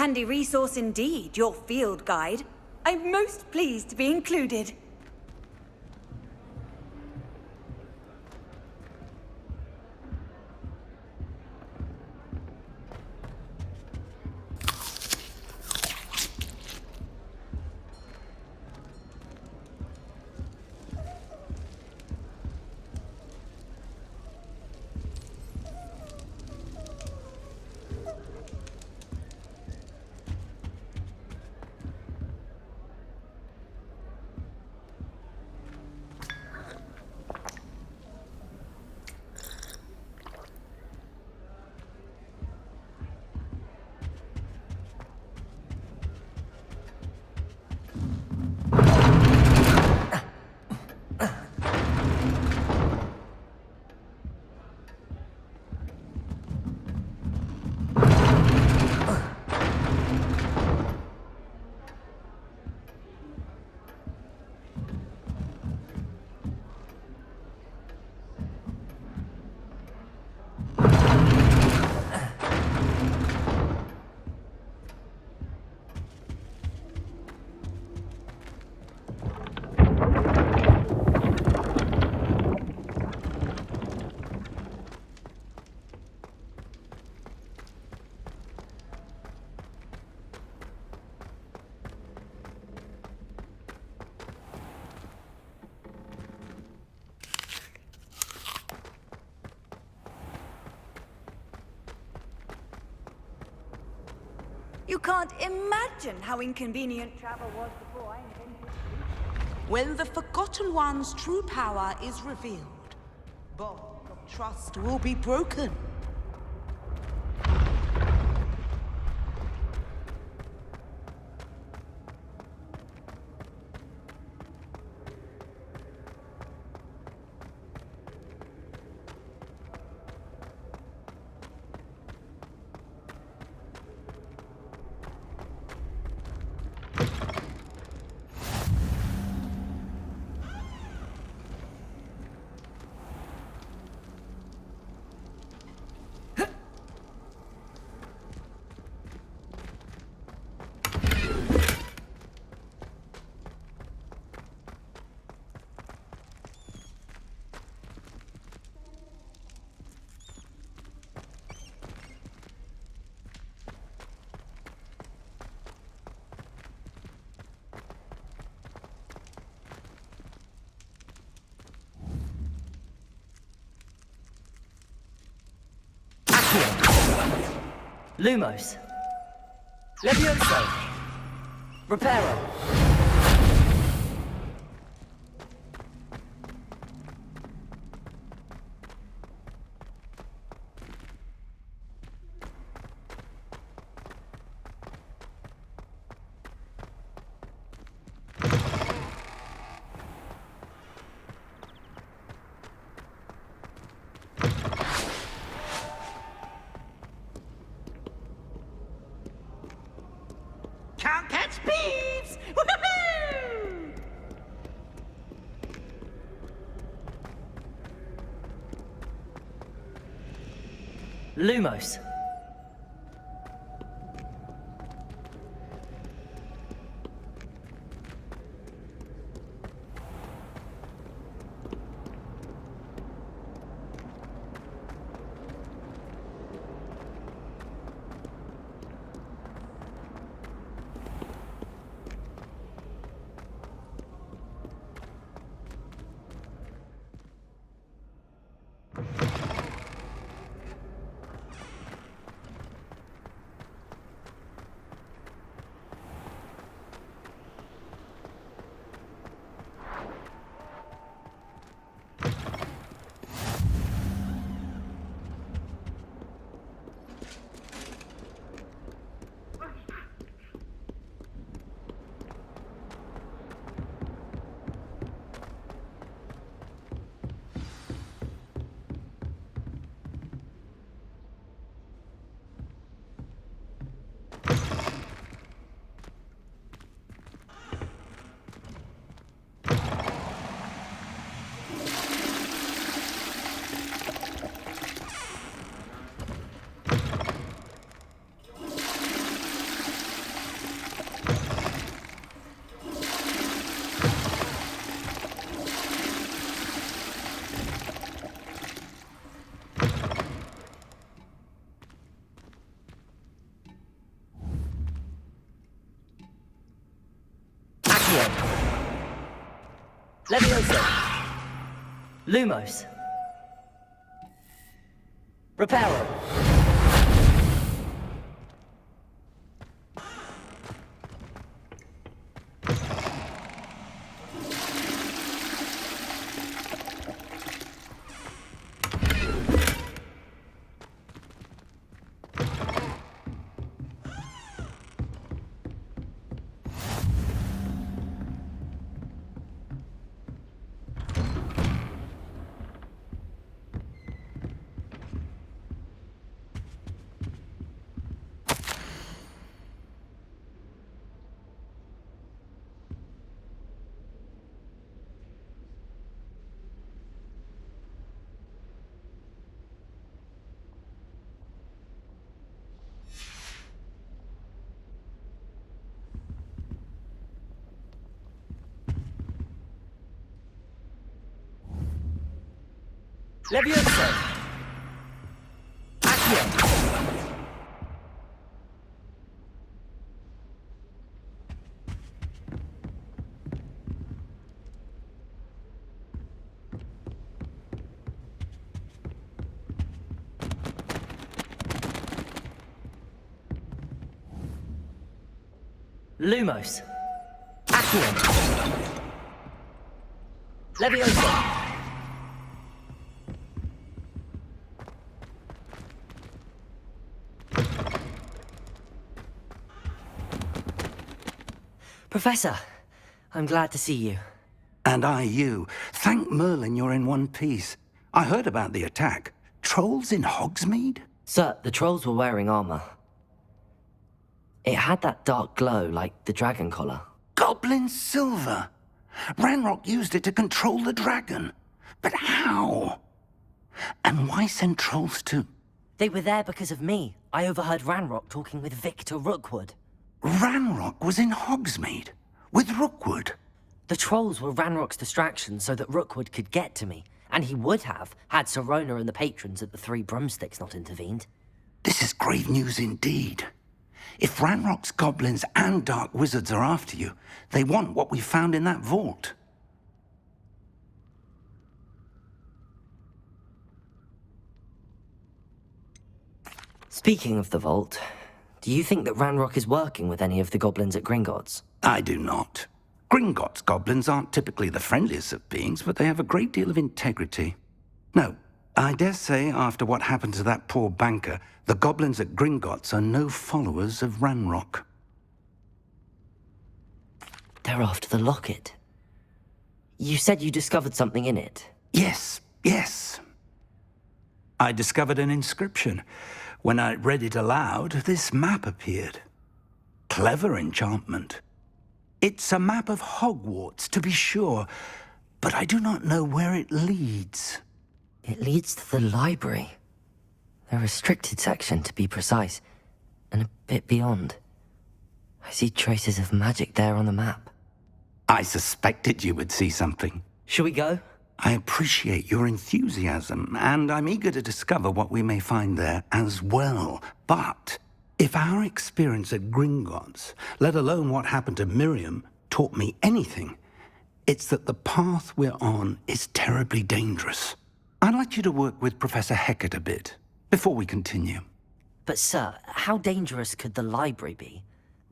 Handy resource indeed, your field guide. I'm most pleased to be included. You can't imagine how inconvenient travel was before I invented it. When the Forgotten One's true power is revealed, bonds of trust will be broken. Lumos. Levioso. Reparo. Can't catch thieves! Woohoo! Lumos. Levioso. Lumos. Reparo. Levioso. Accio. Lumos. Accio. Levioso. Professor, I'm glad to see you. And I you. Thank Merlin you're in one piece. I heard about the attack. Trolls in Hogsmeade? Sir, the trolls were wearing armor. It had that dark glow like the dragon collar. Goblin silver! Ranrock used it to control the dragon. But how? And why send trolls to... They were there because of me. I overheard Ranrock talking with Victor Rookwood. Ranrock was in Hogsmeade? With Rookwood? The trolls were Ranrock's distraction so that Rookwood could get to me. And he would have, had Sirona and the patrons at the Three Broomsticks not intervened. This is grave news indeed. If Ranrock's goblins and dark wizards are after you, they want what we found in that vault. Speaking of the vault, do you think that Ranrock is working with any of the goblins at Gringotts? I do not. Gringotts goblins aren't typically the friendliest of beings, but they have a great deal of integrity. No, I dare say after what happened to that poor banker, the goblins at Gringotts are no followers of Ranrock. They're after the locket. You said you discovered something in it. Yes. I discovered an inscription. When I read it aloud, this map appeared. Clever enchantment. It's a map of Hogwarts, to be sure, but I do not know where it leads. It leads to the library. The restricted section, to be precise, and a bit beyond. I see traces of magic there on the map. I suspected you would see something. Shall we go? I appreciate your enthusiasm, and I'm eager to discover what we may find there as well. But if our experience at Gringotts, let alone what happened to Miriam, taught me anything, it's that the path we're on is terribly dangerous. I'd like you to work with Professor Hecat a bit before we continue. But sir, how dangerous could the library be?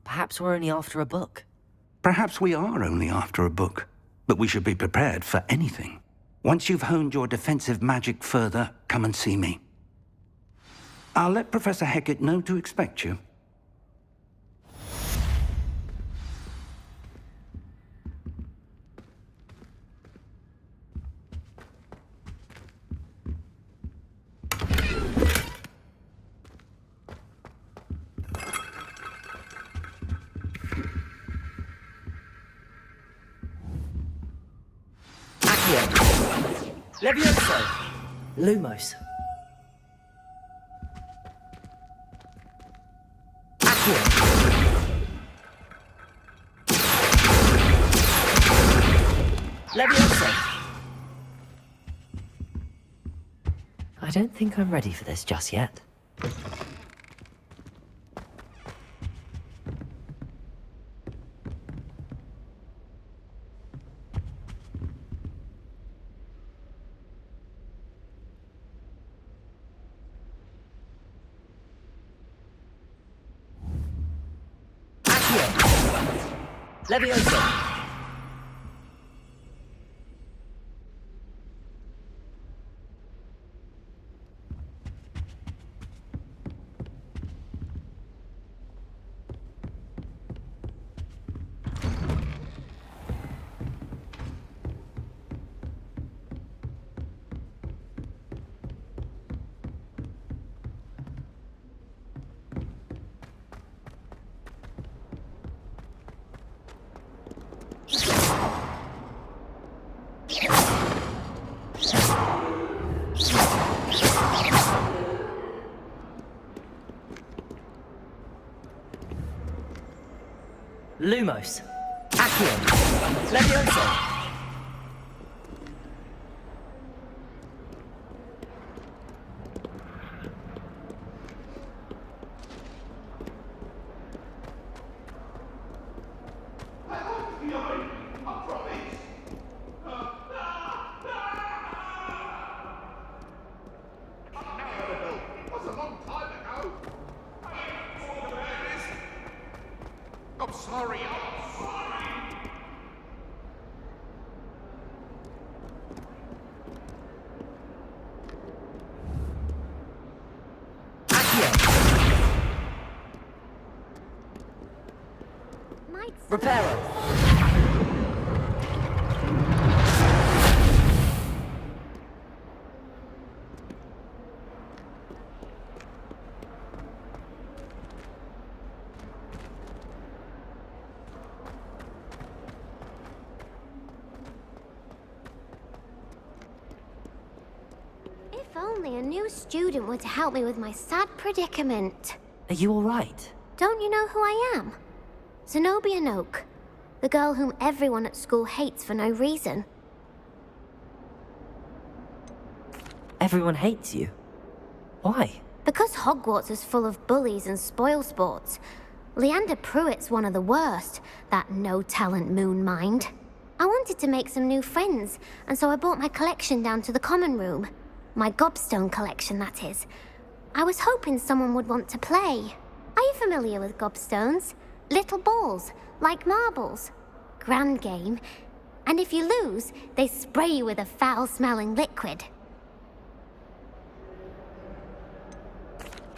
Perhaps we're only after a book. Perhaps we are only after a book, but we should be prepared for anything. Once you've honed your defensive magic further, come and see me. I'll let Professor Hecat know to expect you. Levioso! Lumos. Accio. Levioso! I don't think I'm ready for this just yet. Levioso! Lumos. Accio. Levioso. I'm sorry. Reparo. If only a new student were to help me with my sad predicament. Are you alright? Don't you know who I am? Zenobia Noak, the girl whom everyone at school hates for no reason. Everyone hates you. Why? Because Hogwarts is full of bullies and spoilsports. Leander Pruitt's one of the worst, that no-talent moon mind. I wanted to make some new friends, and so I brought my collection down to the common room. My gobstone collection, that is. I was hoping someone would want to play. Are you familiar with gobstones? Little balls, like marbles. Grand game. And if you lose, they spray you with a foul-smelling liquid.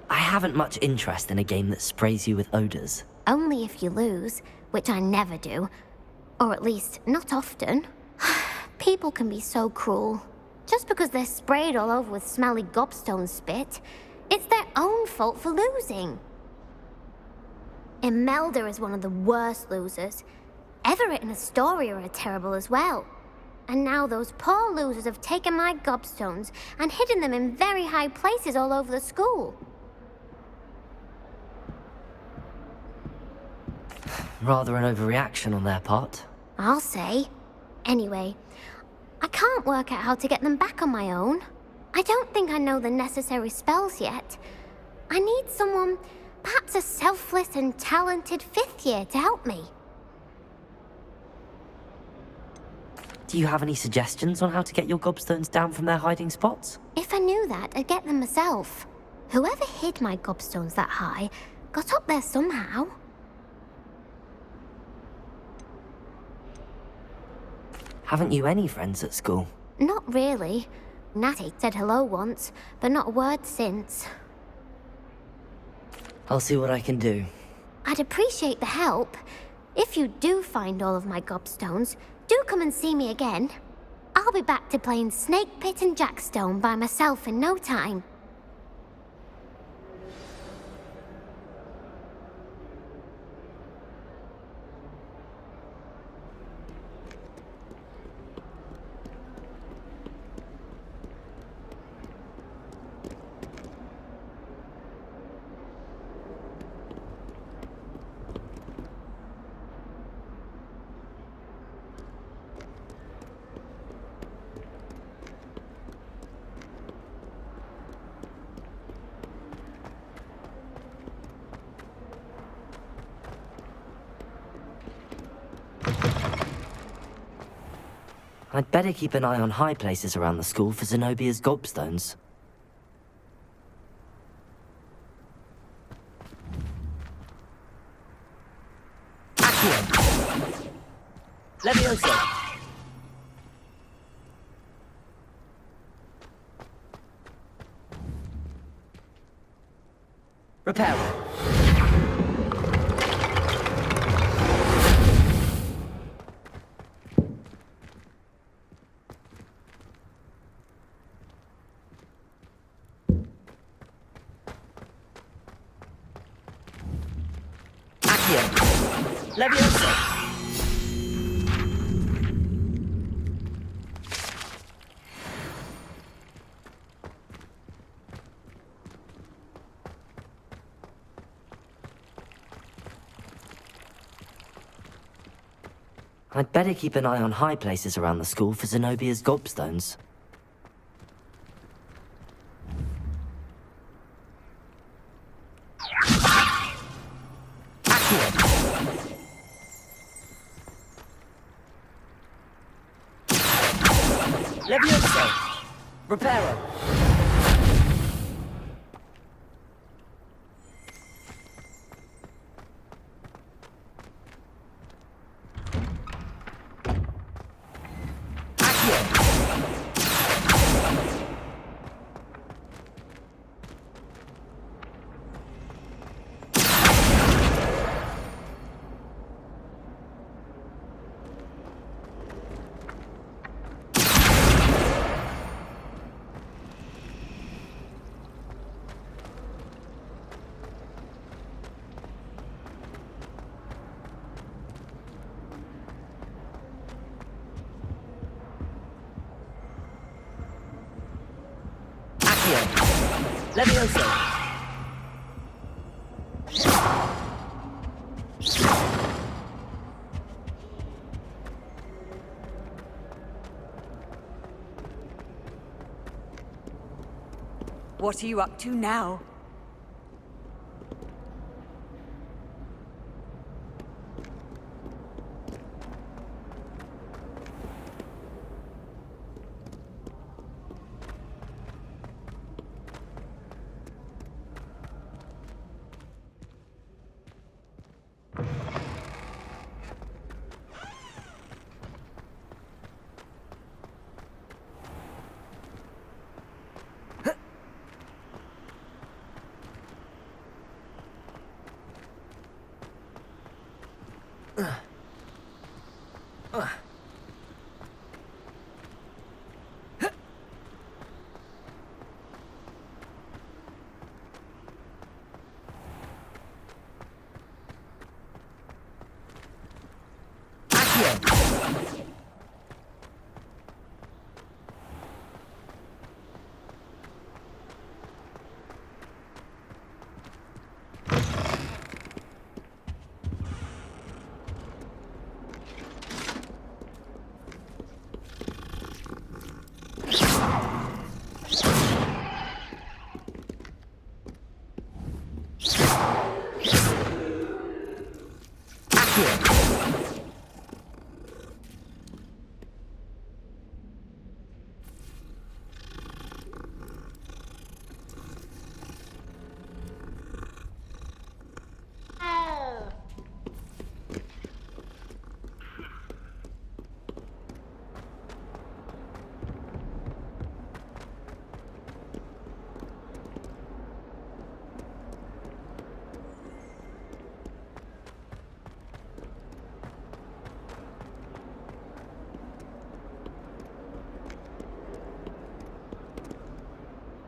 I haven't much interest in a game that sprays you with odors. Only if you lose, which I never do. Or at least, not often. People can be so cruel. Just because they're sprayed all over with smelly gobstone spit, it's their own fault for losing. Imelda is one of the worst losers. Everett and Astoria are terrible as well. And now those poor losers have taken my gobstones and hidden them in very high places all over the school. Rather an overreaction on their part. I'll say. Anyway, I can't work out how to get them back on my own. I don't think I know the necessary spells yet. I need someone, perhaps a selfless and talented fifth year to help me. Do you have any suggestions on how to get your gobstones down from their hiding spots? If I knew that, I'd get them myself. Whoever hid my gobstones that high got up there somehow. Haven't you any friends at school? Not really. Natty said hello once, but not a word since. I'll see what I can do. I'd appreciate the help. If you do find all of my gobstones, do come and see me again. I'll be back to playing Snake Pit and Jackstone by myself in no time. I'd better keep an eye on high places around the school for Zenobia's gobstones. Accio! Levioso! Reparo! Accio! Levioso! I'd better keep an eye on high places around the school for Zenobia's gobstones. Levioso! Reparo! Levioso! What are you up to now?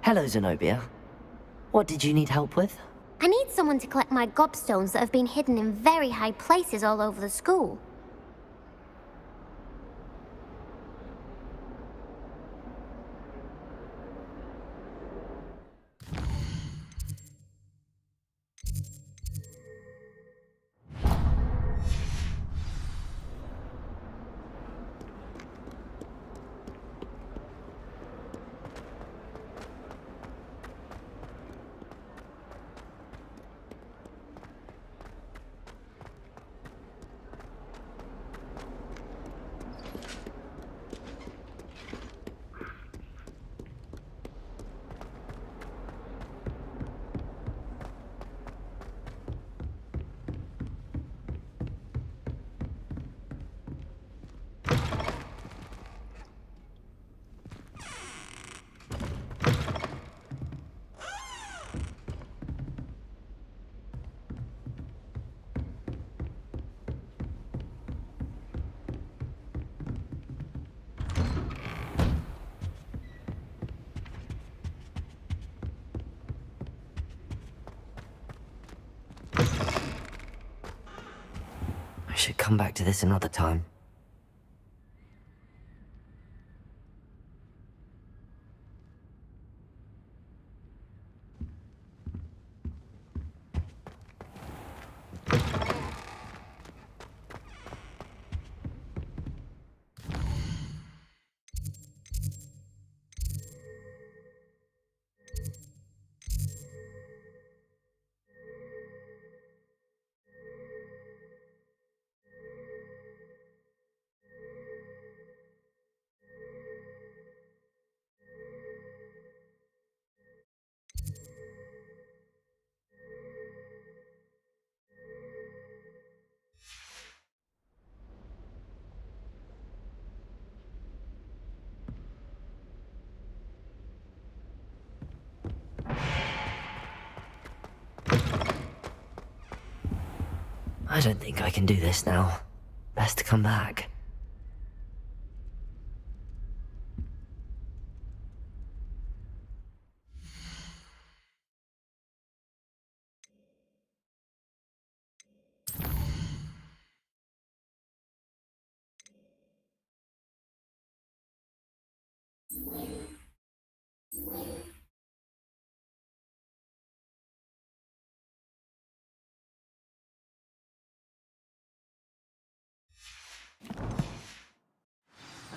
Hello, Zenobia. What did you need help with? I need someone to collect my gobstones that have been hidden in very high places all over the school. come back to this another time. I don't think I can do this now. Best to come back.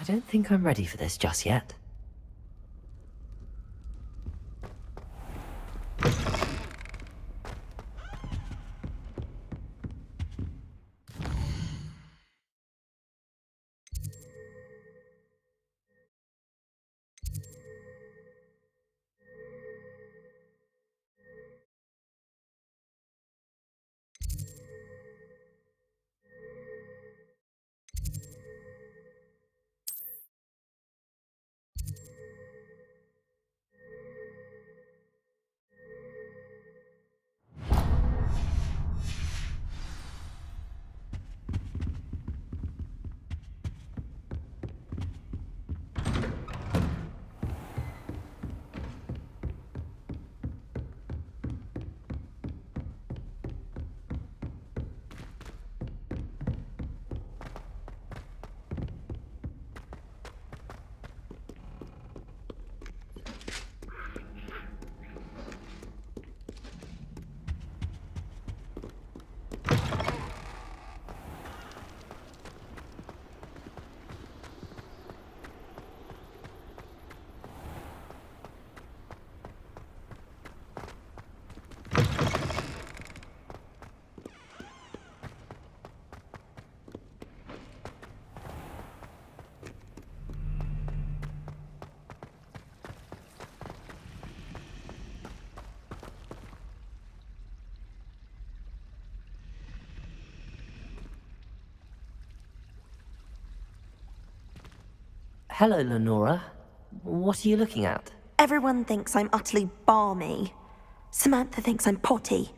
I don't think I'm ready for this just yet. Hello, Lenora. What are you looking at? Everyone thinks I'm utterly balmy. Samantha thinks I'm potty.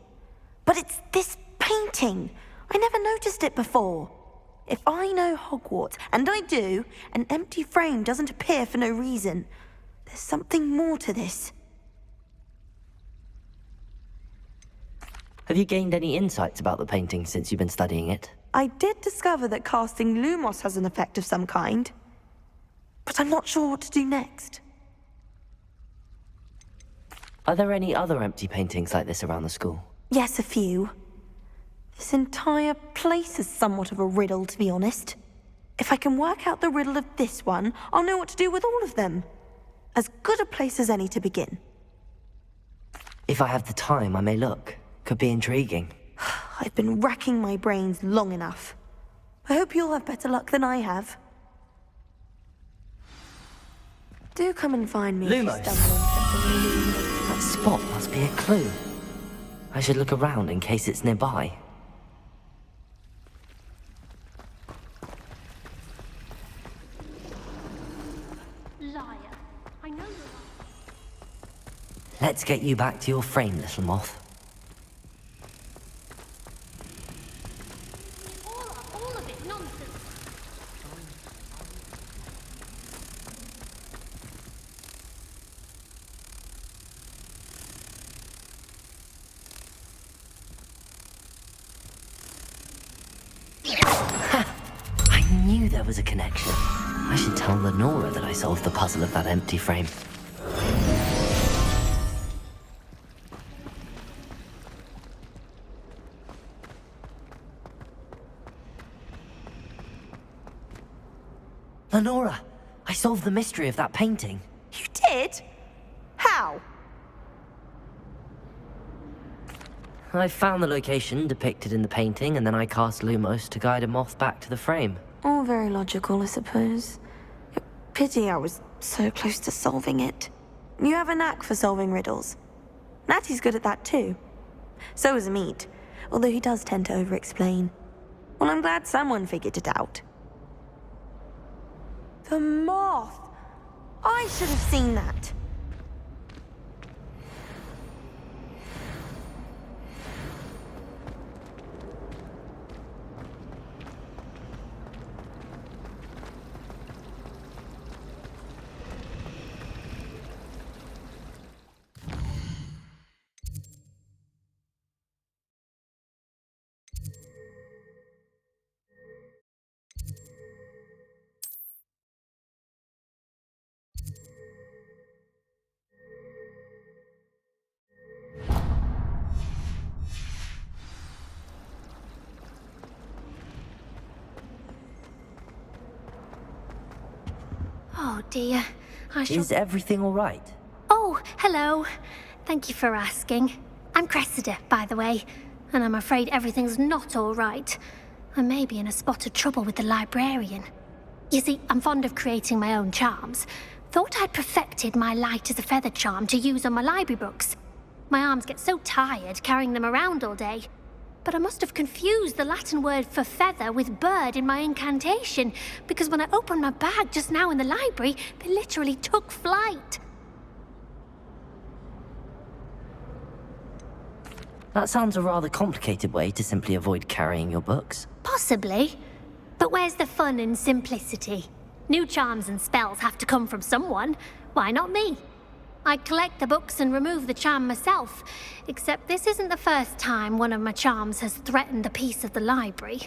But it's this painting. I never noticed it before. If I know Hogwarts, and I do, an empty frame doesn't appear for no reason. There's something more to this. Have you gained any insights about the painting since you've been studying it? I did discover that casting Lumos has an effect of some kind. But I'm not sure what to do next. Are there any other empty paintings like this around the school? Yes, a few. This entire place is somewhat of a riddle, to be honest. If I can work out the riddle of this one, I'll know what to do with all of them. As good a place as any to begin. If I have the time, I may look. Could be intriguing. I've been racking my brains long enough. I hope you'll have better luck than I have. Do come and find me Lumos. if you stumble on something new. That spot must be a clue. I should look around in case it's nearby. Liar. I know you're lying. Let's get you back to your frame, little moth. All of it nonsense. there was a connection. I should tell Lenora that I solved the puzzle of that empty frame. Lenora, I solved the mystery of that painting. You did? How? I found the location depicted in the painting, and then I cast Lumos to guide a moth back to the frame. All very logical, I suppose. Pity I was so close to solving it. You have a knack for solving riddles. Natty's good at that too. So is Amit, although he does tend to over-explain. Well, I'm glad someone figured it out. The moth! I should have seen that. Oh dear, I shall... Is everything all right? Oh, hello. Thank you for asking. I'm Cressida, by the way, and I'm afraid everything's not all right. I may be in a spot of trouble with the librarian. You see, I'm fond of creating my own charms. Thought I'd perfected my light as a feather charm to use on my library books. My arms get so tired carrying them around all day. But I must have confused the Latin word for feather with bird in my incantation, because when I opened my bag just now in the library, they literally took flight. That sounds a rather complicated way to simply avoid carrying your books. Possibly. But where's the fun in simplicity? New charms and spells have to come from someone. Why not me? I collect the books and remove the charm myself, except this isn't the first time one of my charms has threatened a piece of the library.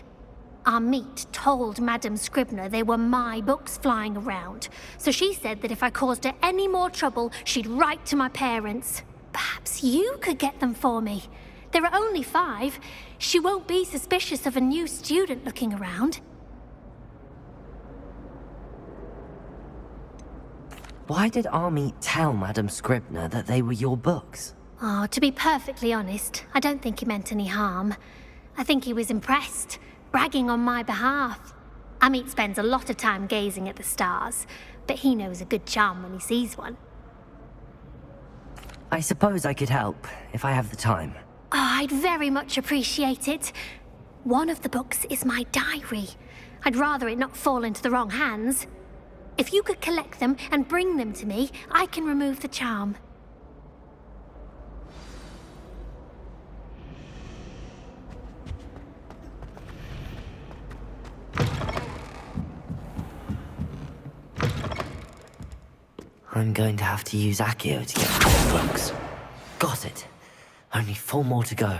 Amit told Madame Scribner they were my books flying around, so she said that if I caused her any more trouble, she'd write to my parents. Perhaps you could get them for me. There are only 5. She won't be suspicious of a new student looking around. Why did Army tell Madame Scribner that they were your books? Oh, to be perfectly honest, I don't think he meant any harm. I think he was impressed, bragging on my behalf. Amit spends a lot of time gazing at the stars, but he knows a good charm when he sees one. I suppose I could help, if I have the time. Oh, I'd very much appreciate it. One of the books is my diary. I'd rather it not fall into the wrong hands. If you could collect them and bring them to me, I can remove the charm. I'm going to have to use Accio to get the books. Got it. Only 4 more to go.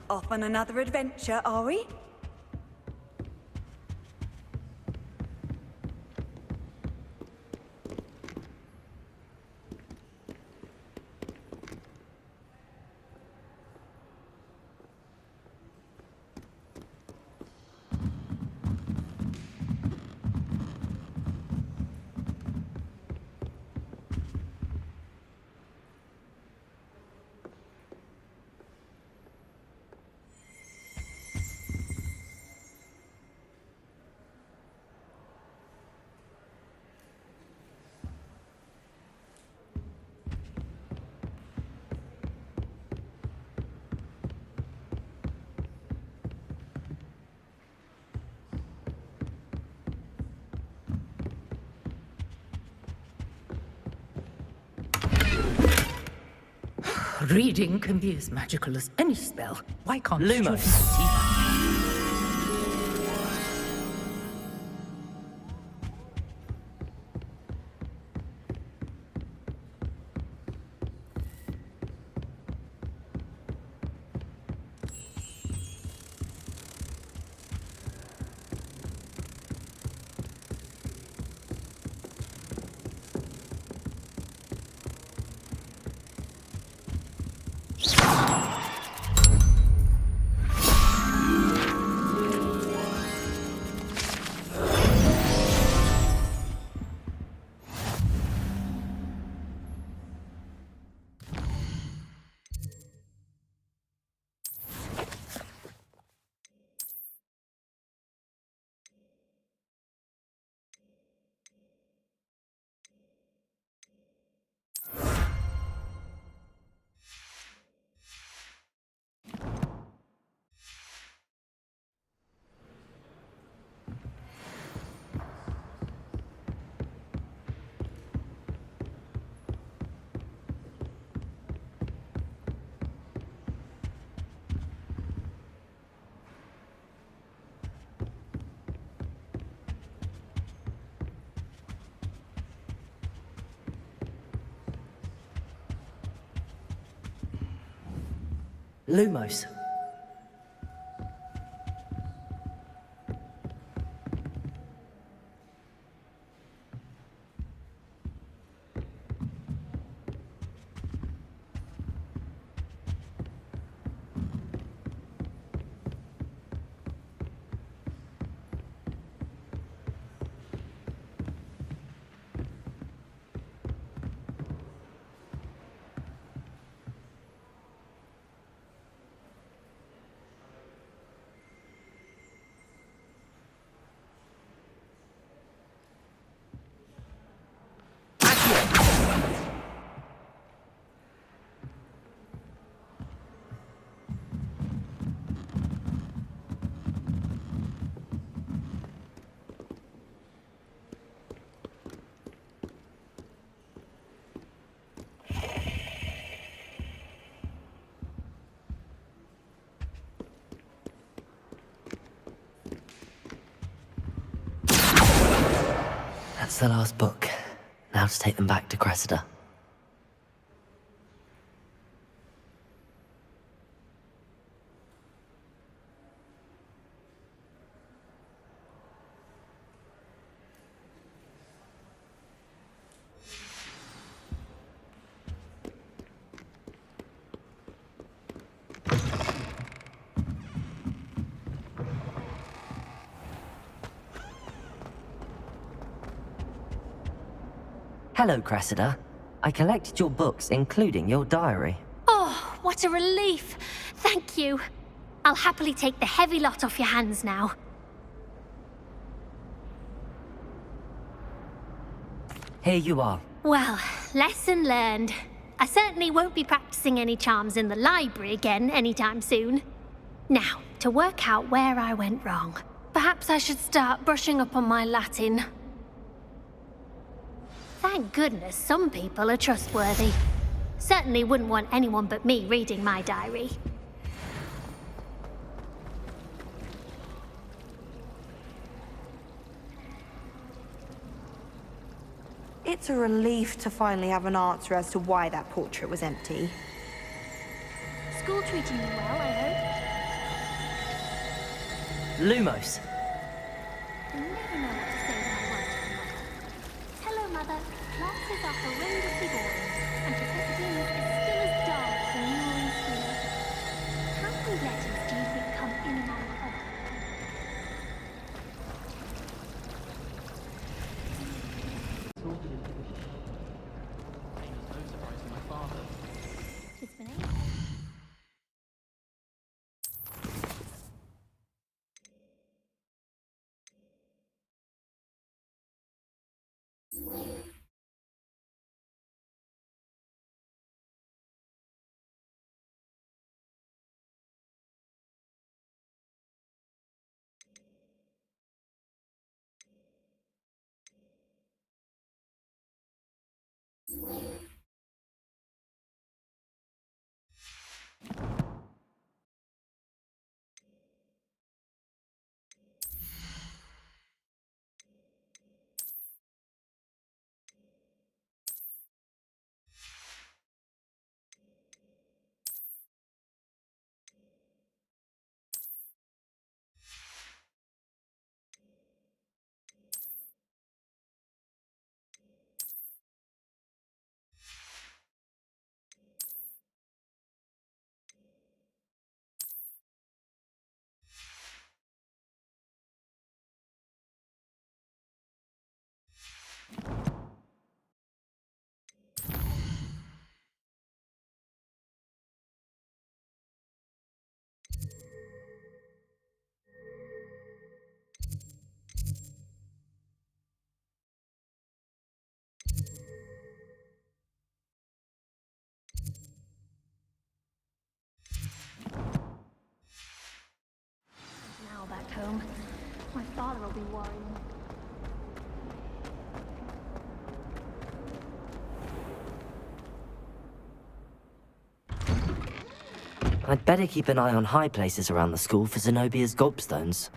Off on another adventure, are we? Reading can be as magical as any spell. Why can't Lumos. students see that? Lumos. That's the last book. Now to take them back to Cressida. Hello, Cressida. I collected your books, including your diary. Oh, what a relief. Thank you. I'll happily take the heavy lot off your hands now. Here you are. Well, lesson learned. I certainly won't be practicing any charms in the library again anytime soon. Now, to work out where I went wrong. Perhaps I should start brushing up on my Latin. Thank goodness some people are trustworthy. Certainly wouldn't want anyone but me reading my diary. It's a relief to finally have an answer as to why that portrait was empty. School treating you well, I hope? Lumos. I never know what to say when I want to, Mother. Hello, Mother. Classes are horrendously boring, and Professor Binns is still as dull as a New Zealand. How many letters do you think come in and out of Hogwarts? It's been ages. Now back home, my father will be worrying. I'd better keep an eye on high places around the school for Zenobia's gobstones.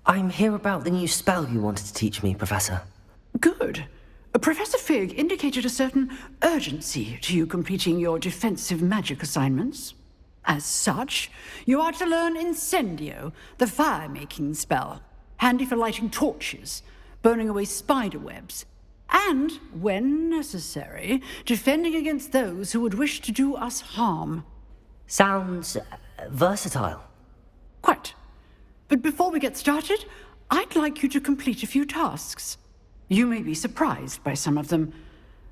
I'm here about the new spell you wanted to teach me, Professor. Good. Professor Fig indicated a certain urgency to you completing your defensive magic assignments. As such, you are to learn Incendio, the fire-making spell, handy for lighting torches, burning away spider webs, and, when necessary, defending against those who would wish to do us harm. Sounds versatile. Quite. But before we get started, I'd like you to complete a few tasks. You may be surprised by some of them.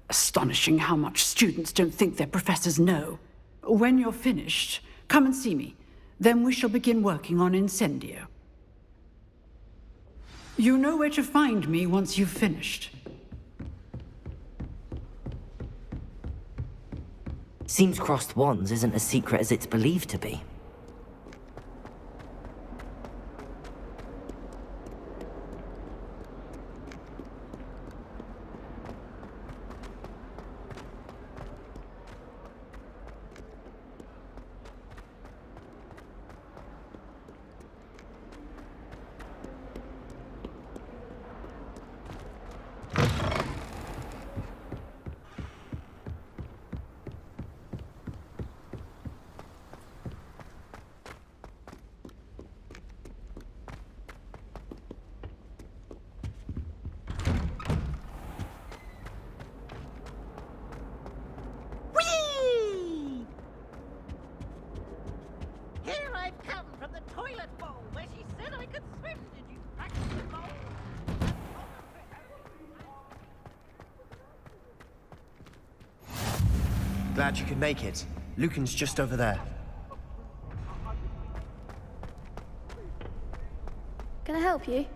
Astonishing how much students don't think their professors know. When you're finished, come and see me. Then we shall begin working on Incendio. You know where to find me once you've finished. Seems crossed wands isn't as secret as it's believed to be. Glad you could make it. Lucan's just over there. Can I help you?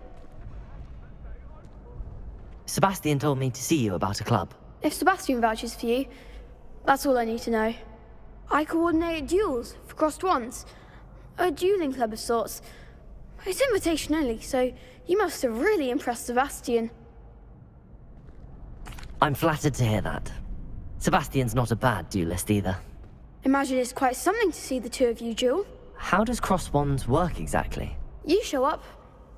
Sebastian told me to see you about a club. If Sebastian vouches for you, that's all I need to know. I coordinate duels for crossed wands. A dueling club of sorts. It's invitation only, so you must have really impressed Sebastian. I'm flattered to hear that. Sebastian's not a bad duelist either. Imagine it's quite something to see the two of you duel. How does cross wands work exactly? You show up,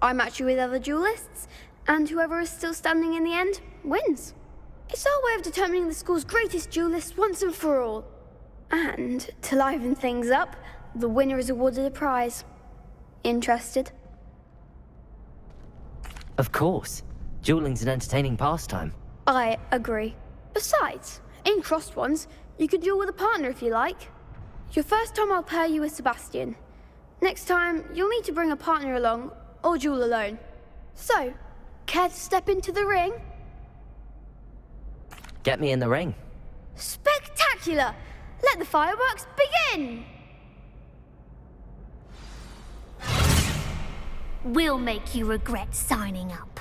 I match you with other duelists, and whoever is still standing in the end wins. It's our way of determining the school's greatest duelist once and for all. And to liven things up, the winner is awarded a prize. Interested? Of course. Dueling's an entertaining pastime. I agree. Besides, in crossed ones, you can duel with a partner if you like. Your first time I'll pair you with Sebastian. Next time, you'll need to bring a partner along, or duel alone. So, care to step into the ring? Get me in the ring. Spectacular! Let the fireworks begin! We'll make you regret signing up.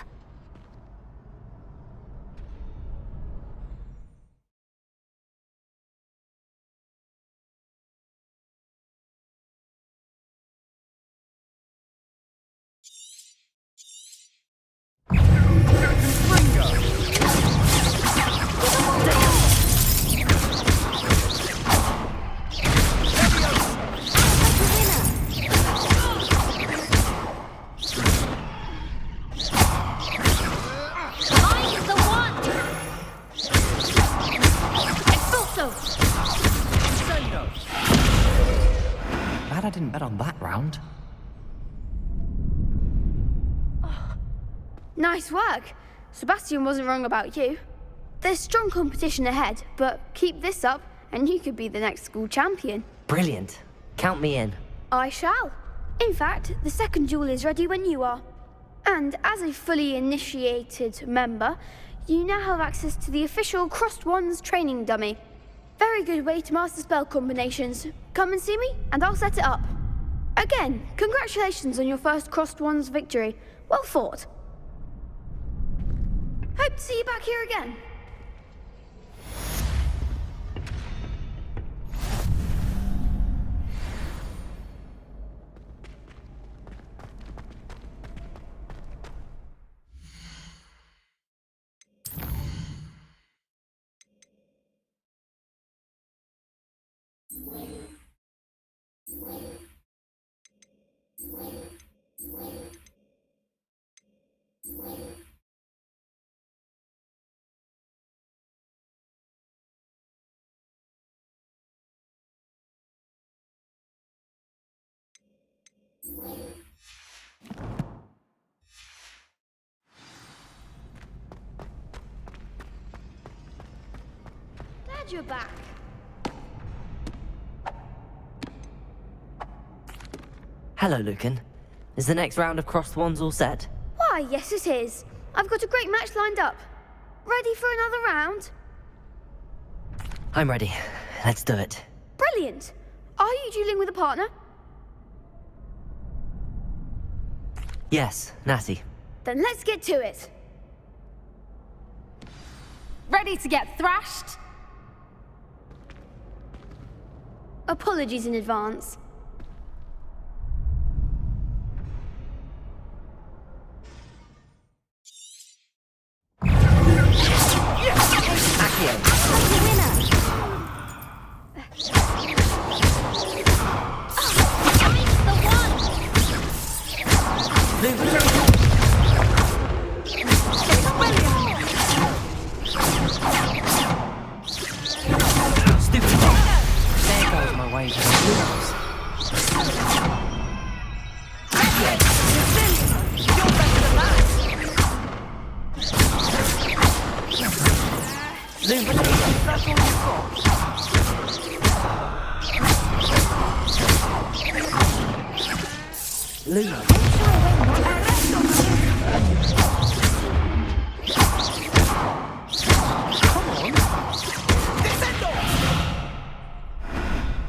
Glad I didn't bet on that round. Nice work. Sebastian wasn't wrong about you. There's strong competition ahead, but keep this up and you could be the next school champion. Brilliant. Count me in. I shall. In fact, the second duel is ready when you are. And as a fully initiated member, you now have access to the official Crossed Wands training dummy. Very good way to master spell combinations. Come and see me, and I'll set it up. Again, congratulations on your first Crossed Wands victory. Well fought. Hope to see you back here again. Glad you're back. Hello, Lucan. Is the next round of crossed wands all set? Why, yes it is. I've got a great match lined up. Ready for another round? I'm ready. Let's do it. Brilliant. Are you dueling with a partner? Yes, Natty. Then let's get to it. Ready to get thrashed? Apologies in advance.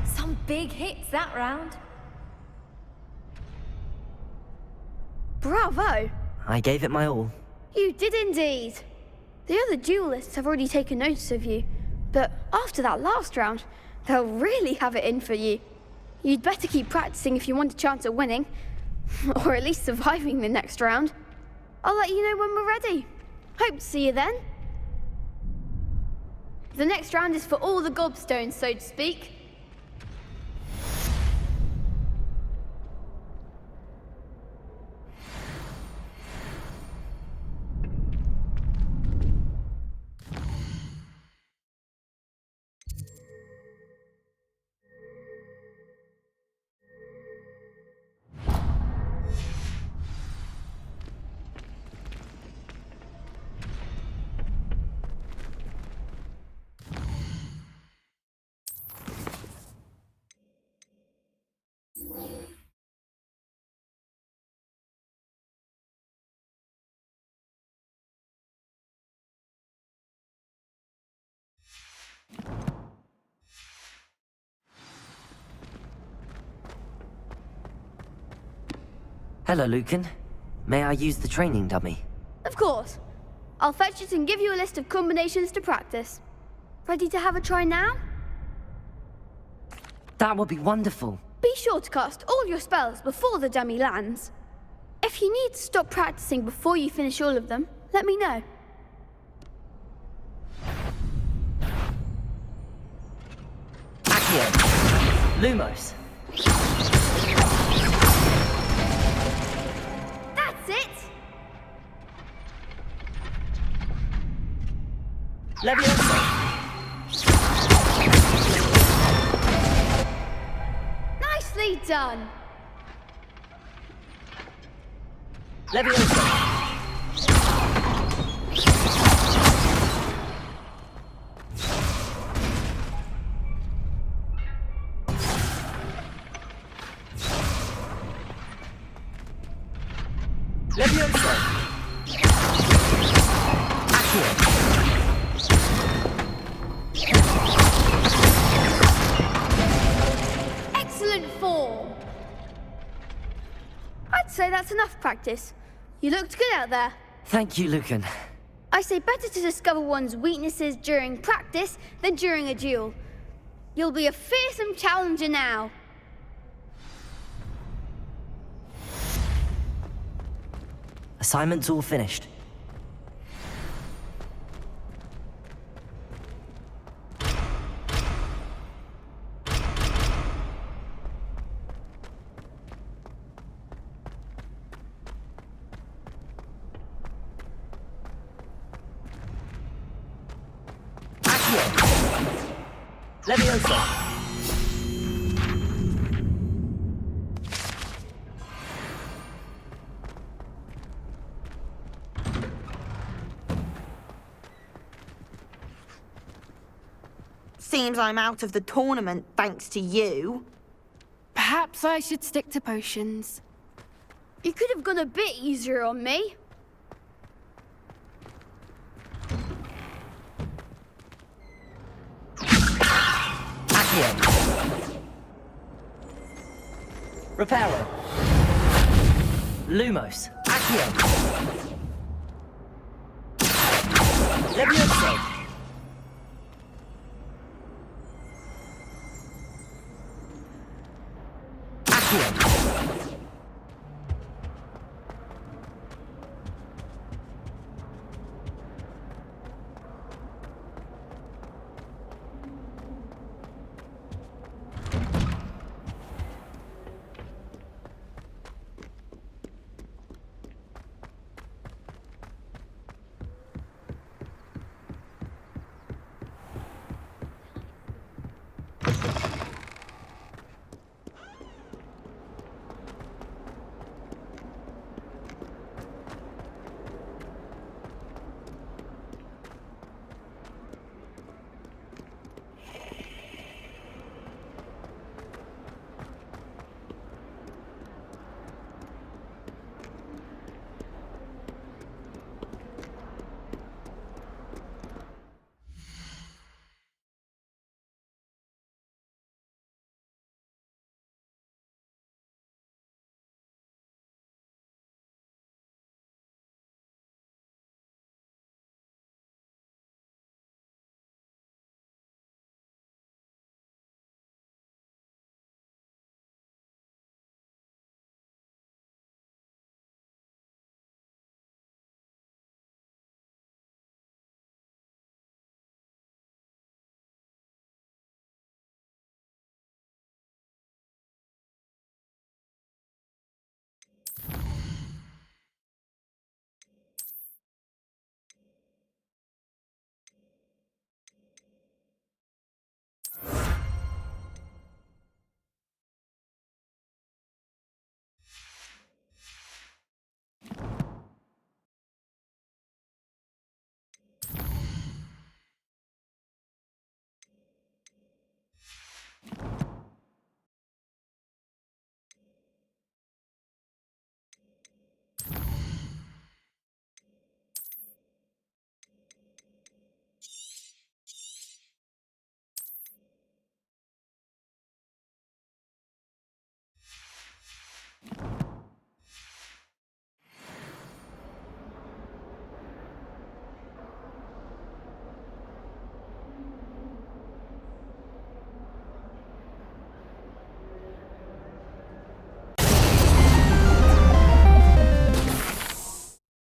Some big hits that round. Bravo! I gave it my all. You did indeed. The other duelists have already taken notice of you, but after that last round, they'll really have it in for you. You'd better keep practicing if you want a chance at winning, or at least surviving the next round. I'll let you know when we're ready. Hope to see you then. The next round is for all the gobstones, so to speak. Hello, Lucan. May I use the training dummy? Of course. I'll fetch it and give you a list of combinations to practice. Ready to have a try now? That would be wonderful. Be sure to cast all your spells before the dummy lands. If you need to stop practicing before you finish all of them, let me know. Accio. Lumos. That's it! Leviosa. Nicely done! Leviosa. Leviosa. Accio. Excellent form! I'd say that's enough practice. You looked good out there. Thank you, Lucan. I say better to discover one's weaknesses during practice than during a duel. You'll be a fearsome challenger now. Assignment's all finished. Accio. Leviosa. Seems I'm out of the tournament thanks to you. Perhaps I should stick to potions. You could have gone a bit easier on me. Accio. Reparo. Lumos. Accio. Leviosa. Accio.